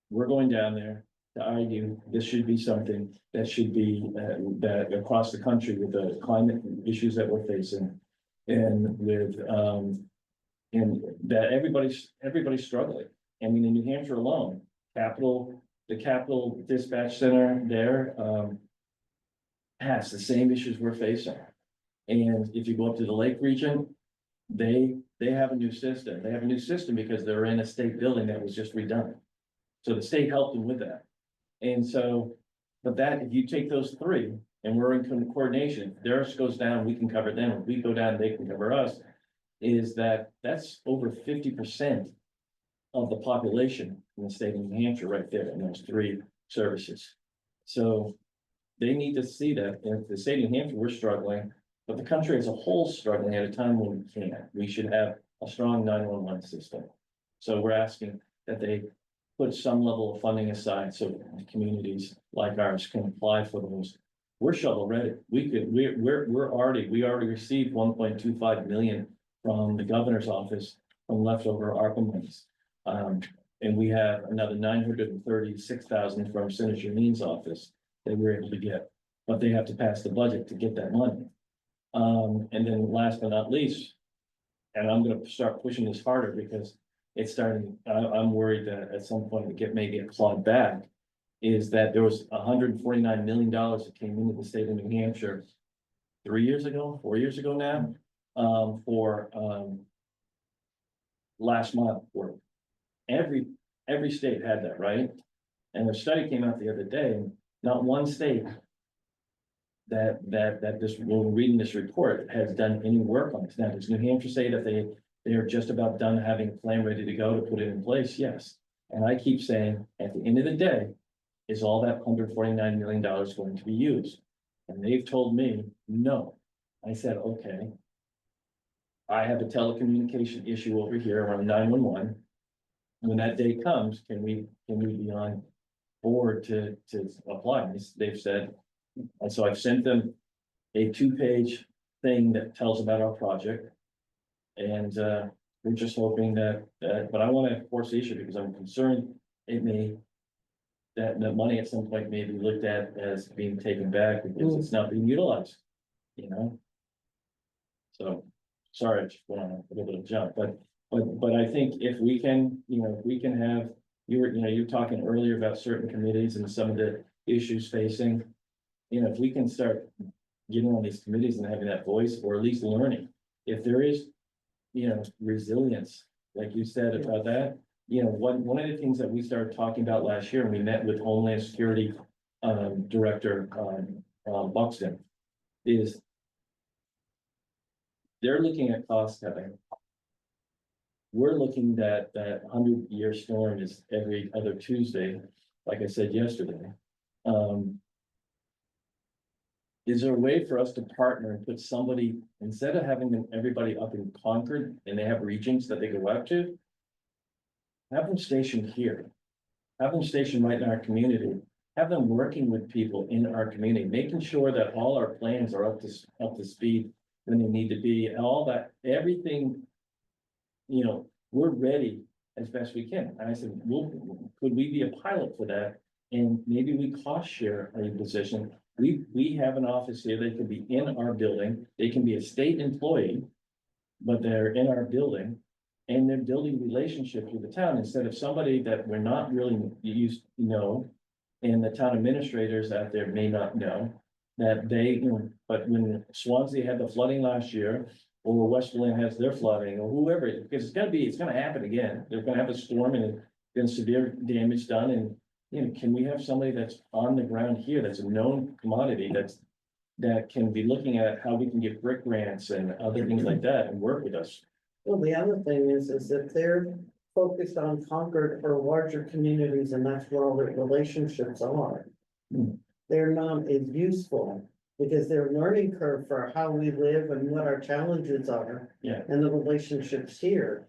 We're going down there to argue this should be something that should be that across the country with the climate issues that we're facing, and with and that everybody's struggling. I mean, in New Hampshire alone, the Capital Dispatch Center there has the same issues we're facing. And if you go up to the Lake region, they have a new system. They have a new system because they're in a state building that was just redone. So the state helped them with that. And so, but that, if you take those three and we're in coordination, if theirs goes down, we can cover them. If we go down, they can cover us. That's over 50% of the population in the state of New Hampshire right there in those three services. So they need to see that if the state of New Hampshire, we're struggling, but the country as a whole is struggling at a time when we can't. We should have a strong 911 system. So we're asking that they put some level of funding aside so communities like ours can apply for those. We're shovel ready. We already received 1.25 million from the governor's office from leftover ARPA monies. And we have another 936,000 from Senator Janeen's office that we're able to get, but they have to pass the budget to get that money. And then last but not least, and I'm gonna start pushing this harder because it's starting, I'm worried that at some point it may get clawed back, is that there was $149 million that came into the state of New Hampshire 4 years ago now, for last month work. Every state had that, right? And a study came out the other day, not one state that this, when reading this report, has done any work on this. Now, does New Hampshire say that they are just about done having a plan ready to go to put it in place? Yes. And I keep saying, at the end of the day, is all that $149 million going to be used? And they've told me, no. I said, okay. I have a telecommunication issue over here around 911. When that day comes, can we be on board to apply? They've said, and so I've sent them a 2-page thing that tells about our project. And we're just hoping that, but I want to force the issue because I'm concerned that the money at some point may be looked at as being taken back because it's not being utilized. you know? So, sorry, I just went on a little bit of jump, but I think if we can, if we can have, you were talking earlier about certain committees and some of the issues facing. If we can start getting on these committees and having that voice, or at least learning, if there is, resilience, like you said about that. One of the things that we started talking about last year, and we met with Homeland Security Director Buxton, is they're looking at cost cutting. We're looking at that 100-year storm is every other Tuesday, like I said yesterday. Is there a way for us to partner and put somebody, instead of having everybody up in Concord and they have regions that they go out to? Have them stationed here. Have them stationed right in our community. Have them working with people in our community, making sure that all our plans are up to speed when they need to be, and all that, everything. We're ready as best we can. And I said, could we be a pilot for that? And maybe we cost share a position. We have an office here. They can be in our building. They can be a state employee, but they're in our building. And they're building relationships with the town instead of somebody that we're not really used to know. And the town administrators out there may not know that they, but when Swansea had the flooding last year, or Westmoreland has their flooding, or whoever, because it's gonna happen again. They're gonna have a storm and then severe damage done. And, can we have somebody that's on the ground here, that's a known commodity, that can be looking at how we can get brick grants and other things like that and work with us? Well, the other thing is if they're focused on Concord or larger communities, and that's where all the relationships are. They're not as useful, because their learning curve for how we live and what our challenges are. Yeah. And the relationships here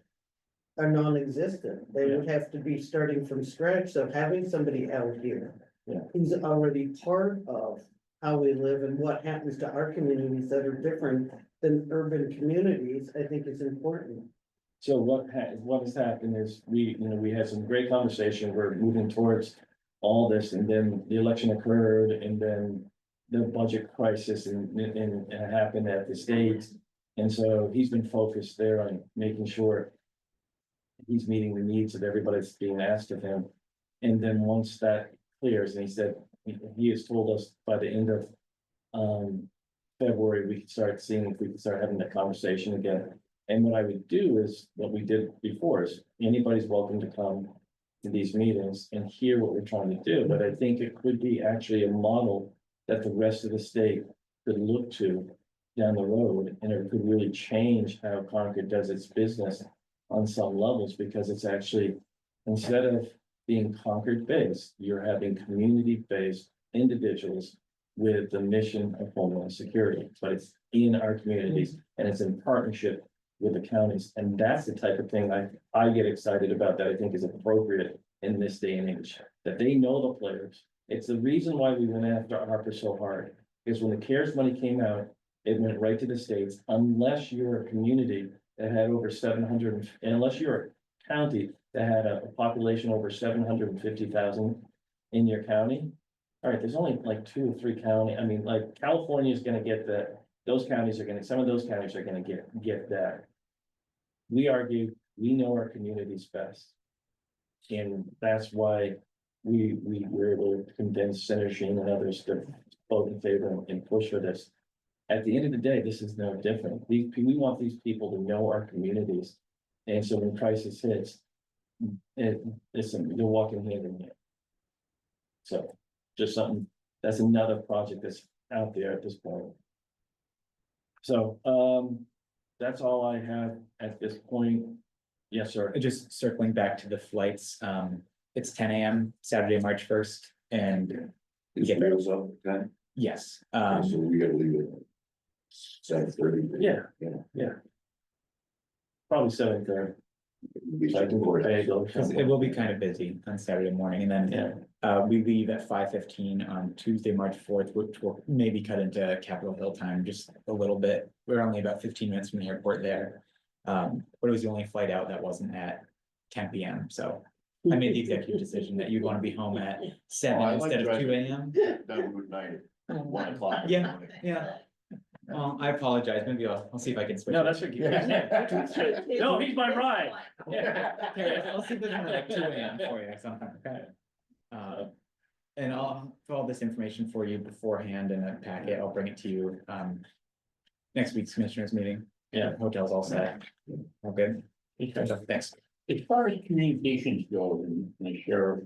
are non-existent. They would have to be starting from scratch, so having somebody out here. Yeah. Who's already part of how we live and what happens to our communities that are different than urban communities, I think is important. So what has happened is we had some great conversation. We're moving towards all this, and then the election occurred, and then the budget crisis and it happened at the state. And so he's been focused there on making sure he's meeting the needs of everybody that's being asked of him. And then once that clears, and he said, he has told us by the end of February, we could start seeing if we could start having that conversation again. And what I would do is what we did before, is anybody's welcome to come to these meetings and hear what we're trying to do. But I think it could be actually a model that the rest of the state could look to down the road, and it could really change how Concord does its business on some levels, because it's actually, instead of being Concord-based, you're having community-based individuals with the mission of Homeland Security, but it's in our communities and it's in partnership with the counties. And that's the type of thing I get excited about, that I think is appropriate in this day and age, that they know the players. It's the reason why we went after Harper so hard, because when the CARES money came out, it went right to the states. Unless you're a community that had over 700, and unless you're a county that had a population over 750,000 in your county. All right, there's only like 2 or 3 county. I mean, like California is gonna get that. Those counties are gonna, some of those counties are gonna get that. We argue, we know our communities best. And that's why we were able to convince Senator Sheen and others to vote in favor and push for this. At the end of the day, this is no different. We want these people to know our communities. And so when crisis hits, listen, they're walking hand in hand. So just something, that's another project that's out there at this point. So, that's all I have at this point. Yes, sir. Just circling back to the flights, it's 10 a.m. Saturday, March 1st, and Is Yeah. wheels up then? yes, So we gotta leave it. 7:30. Yeah. Probably 7:30. So I can go to bed, go 'cause it will be kind of busy on Saturday morning, and then we leave at 5:15 on Tuesday, March 4th, which will maybe cut into Capitol Hill time just a little bit. We're only about 15 minutes from the airport there. But it was the only flight out that wasn't at 10 p.m. So I made the executive decision that you'd want to be home at 7 Oh, I like instead of 2 driving. a.m. Down Route 9 at 1 o'clock. in the Yeah, morning. yeah. Well, I apologize, maybe I'll see if I can switch. No, it. that's okay. No, he's my ride. Okay, I'll see if there's one at like 2 AM for you or something. And I'll have all this information for you beforehand in a packet. I'll bring it to you, next week's commissioners meeting. Yeah. Hotel's all set. All good. Because Thanks. as far as communications go and the sheriff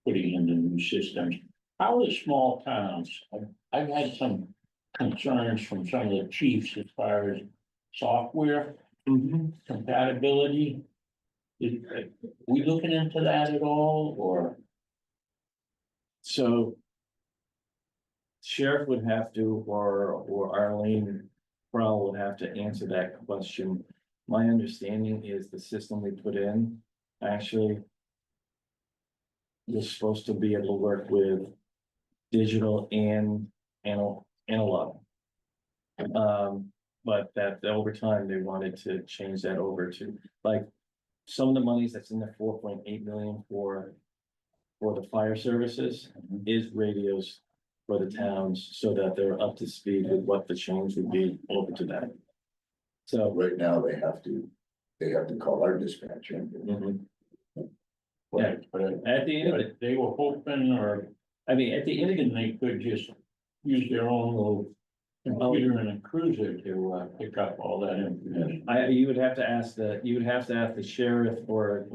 putting in the new systems, how are small towns? I've had some concerns from some of the chiefs as far as software compatibility. Are we looking into that at all, or? So. Sheriff would have to, or Arlene Crowell would have to answer that question. My understanding is the system we put in, actually. Was supposed to be able to work with digital and analog. But that over time, they wanted to change that over to, like, some of the monies that's in the 4.8 million for the fire services is radios for the towns, so that they're up to speed with what the change would be over to that. So, Right now, they have to call our dispatcher. mhm. Right, but At the end of it, they were hoping, or I mean, at the end of it, they could just use their own little computer and a cruiser to pick up all that information. you would have to ask the sheriff, or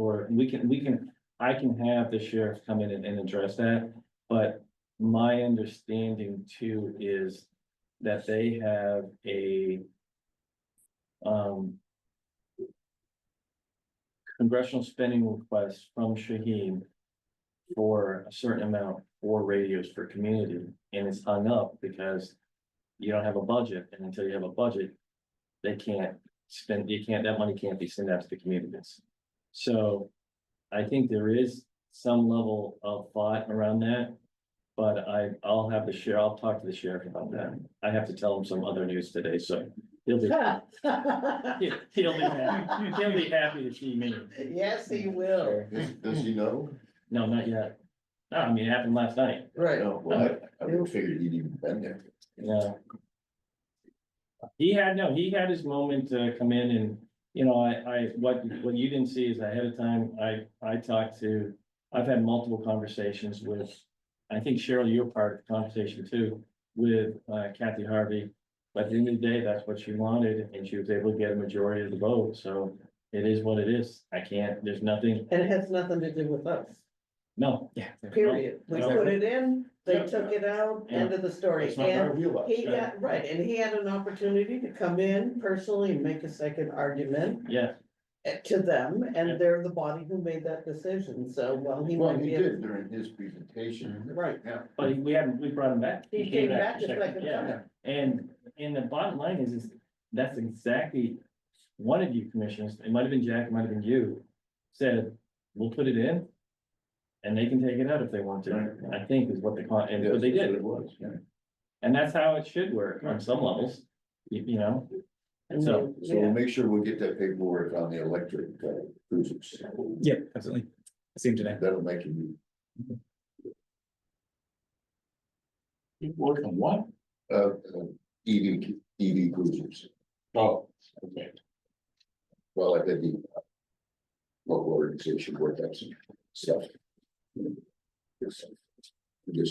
I can have the sheriff come in and address that. But my understanding too is that they have a congressional spending request from Shaheen for a certain amount for radios for community, and it's hung up because you don't have a budget, and until you have a budget, they can't spend, that money can't be sent out to the communities. So I think there is some level of thought around that, but I'll talk to the sheriff about that. I have to tell him some other news today, so he'll be happy to see me. Yes, he will. Does he know? No, not yet. No, I mean, it happened last night. Right. No, well, I would figure he'd even been there. Yeah. He had his moment to come in and, you know, what you didn't see is ahead of time, I've had multiple conversations with, I think Cheryl, you're part of the conversation too, with Kathy Harvey. But at the end of the day, that's what she wanted, and she was able to get a majority of the vote, so it is what it is. There's nothing, And it has nothing to do with us, no. Yeah. period. We No. put it in, they took it out, Yeah. end of the story. It's not our And wheelhouse. he got, right, and he had an opportunity to come in personally and make a second argument Yeah, to them, Yeah. and they're the body who made that decision, so, well, he Well, might he be. did during his presentation. Right, Yeah. but we brought him back. he came back a second Yeah. time. And the bottom line is that's exactly one of you commissioners, it might have been Jack, it might have been you, said, we'll put it in. And they can take it out if they want to, Right. I think is what and what they Yes, that's did. what it was, yeah. And that's how it should work on some levels, you know, And So- then, So we'll yeah. make sure we'll get that paperwork on the electric cruisers. Yep, absolutely. See him today. That'll make you, Working what? EV cruisers. Oh, okay. Well, I did the local organization work out some stuff. We just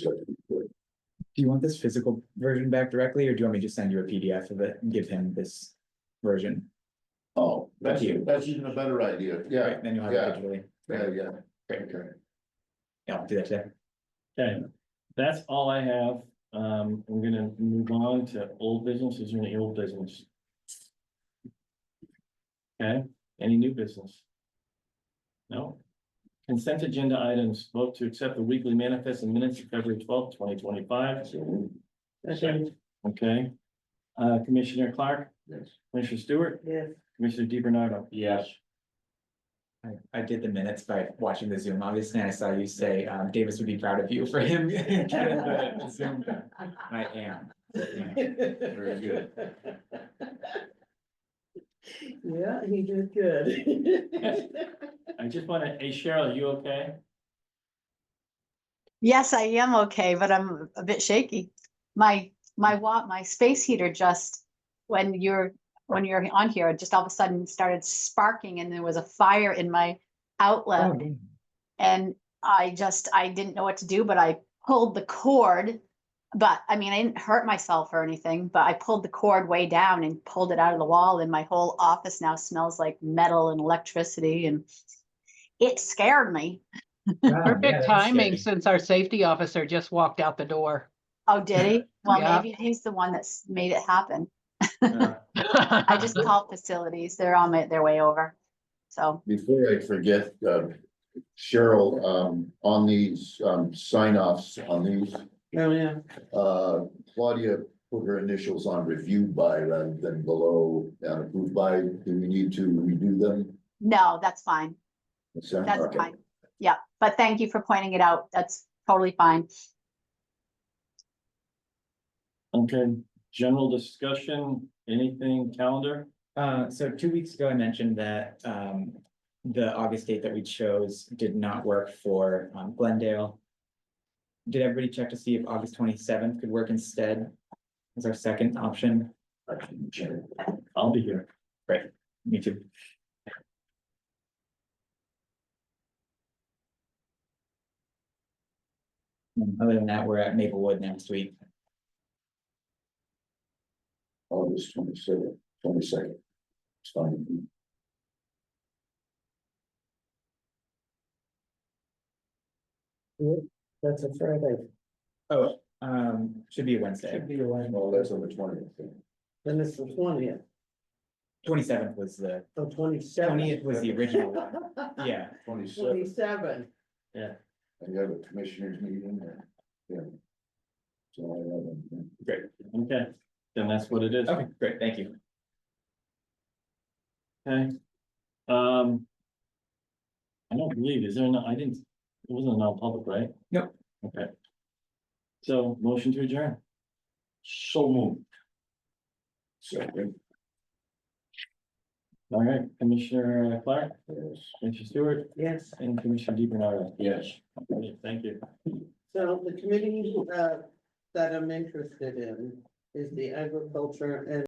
have to be good. Do you want this physical version back directly, or do you want me to just send you a PDF of it and give him this version? Oh, that's you. even a better idea. Yeah, Right, then you'll have it yeah. digitally. yeah. Great. Okay. Yeah, I'll do that today. okay, that's all I have. I'm gonna move on to old business, is there any old business? Okay, any new business? No? Consent agenda items, vote to accept the weekly manifest and minutes of February 12th, 2025. Okay, Okay, Commissioner Clark, Yes. Commissioner Stewart, yes. Commissioner DiBernardo. Yes. I did the minutes by watching the Zoom, obviously, and I saw you say, Davis would be proud of you for him getting the Zoom. I am. Very good. Yeah, he did good. I just wanna, hey Cheryl, are you okay? Yes, I am okay, but I'm a bit shaky. My space heater just when you're on here, just all of a sudden started sparking and there was a fire in my outlet. Oh, dang. And I didn't know what to do, but I pulled the cord. But I mean, I didn't hurt myself or anything, but I pulled the cord way down and pulled it out of the wall, and my whole office now smells like metal and electricity, and it scared me. Wow, yeah, Perfect that's timing, scary. since our safety officer just walked out the door. Oh, did he? Well, Yeah. maybe he's the one that's made it happen. Uh, I just called facilities. They're on their way over. So, Before I forget, Cheryl, on these, sign offs on these, Oh, yeah. Claudia put her initials on reviewed by rather than below and approved by. Do we need to redo them? no, that's fine. That's That's fine. Yeah, but thank you for pointing it out. That's totally fine. Okay, general discussion, anything calendar? So 2 weeks ago, I mentioned that the August date that we chose did not work for Glendale. Did everybody check to see if August 27th could work instead as our second option? I'll be here. Great, me too. Other than that, we're at Maplewood next week. August 22nd. It's fine. That's a Friday. Oh, should be a Wednesday. Should be a Wednesday. Well, that's on the 20th. Then it's the 20th. 27th was the, Oh, 27th. 20th was the original one. Yeah, 27th. 27. And you have a commissioners meeting or, yeah. So I have great. Okay, then that's what it is. Okay, great, thank you. Okay. I don't believe, is there no, I didn't, it wasn't a non-public, right? Nope. Okay. So motion to adjourn. So moved. Second. All right, Commissioner Clark, Yes. Commissioner Stewart, Yes. and Commissioner DiBernardo. Yes. Okay, thank you. So the committee, that I'm interested in is the agriculture and